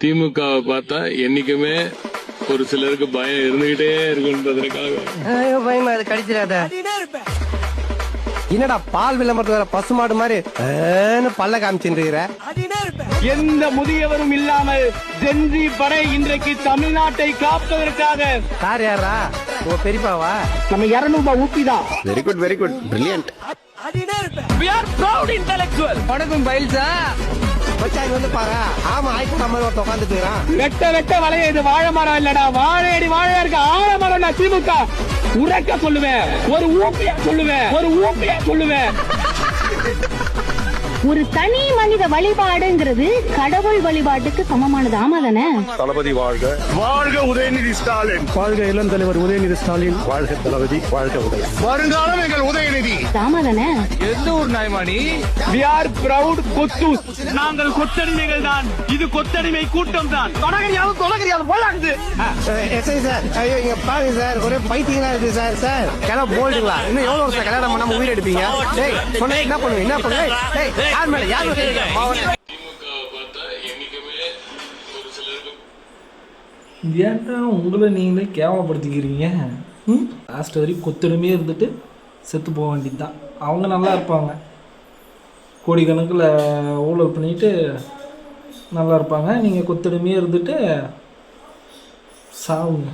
திமுகவை பார்த்தா என்னைக்குமே ஒரு சிலருக்கு பயம் இருந்துகிட்டே இருக்குன்றதுக்காக. பயமா அது கடிச்சிடாத. என்னடா பால் விளம்பரத்துல வர பசுமாடு மாதிரி பல்ல காமிச்சுருக்கிற? எந்த முதியவரும் இல்லாமல் ஜென்சி படை இன்றைக்கு தமிழ்நாட்டை காப்பதற்காக. சார் யாரா? ஓ பெரியப்பாவா? நம்ம 200 ரூபாய் ஊப்பிதான். Very good brilliant. We are proud intellectual. படக்கும் பயில்சா பச்சாங்க வந்து பாரு. ஆமா ஆயிட்டு நம்ம ஒருத்த உட்காந்துட்டு இருக்கான். வெட்ட வளைய இது வாழை மரம் இல்லடா, வாழையடி வாழையா இருக்க ஆழமரம். நான் திமுக உரைக்க சொல்லுவேன், ஒரு ஊப்பியா சொல்லுவேன். ஒரு தனி மனித வழிபாடுங்கிறது கடவுள் வழிபாட்டுக்கு சமமானது. ஆமா தானே? தளபதி வாழ்க, வாழ்க உதயநிதி ஸ்டாலின், வாழ்க இளம் தலைவர் உதயநிதி ஸ்டாலின், வாழ்க தளபதி, வாழ்க உதய வருங்காலம் எங்கள் உதயநிதி. ஆமா தானே? எந்த ஊர் நாய்மானி? We are proud கொத்தூஸ். நாங்கள் கொத்தடிமைகள் தான். இது கொத்தடிமை கூட்டம் தான். தொலைகரியாவது போலாகுது. எஸ்ஐ சார், ஐயோ இங்க பாருங்க சார், ஒரே பைத்தியங்களா இருக்கு சார். சார் கிளம்ப போல்டுங்களா? இன்னும் எவ்வளவு வருஷம் கல்யாணம் பண்ணாம உயிர் எடுப்பீங்க? டேய் சொன்ன என்ன பண்ணுவீங்க? டேய் யார் மேல யார் திமுகவை பார்த்தா என்னைக்குமே ஒரு சிலருக்கு. ஏன்டா உங்களை நீங்களே கேவலப்படுத்திக்கிறீங்க? லாஸ்ட் வரைக்கும் கொத்தடிமே இருந்துட்டு செத்து போக வேண்டியது தான். அவங்க நல்லா இருப்பாங்க, கோடிக்கணக்கில் ஊழல் பண்ணிட்டு நல்லா இருப்பாங்க. நீங்கள் கொத்தடிமே இருந்துட்டு சாவுங்க.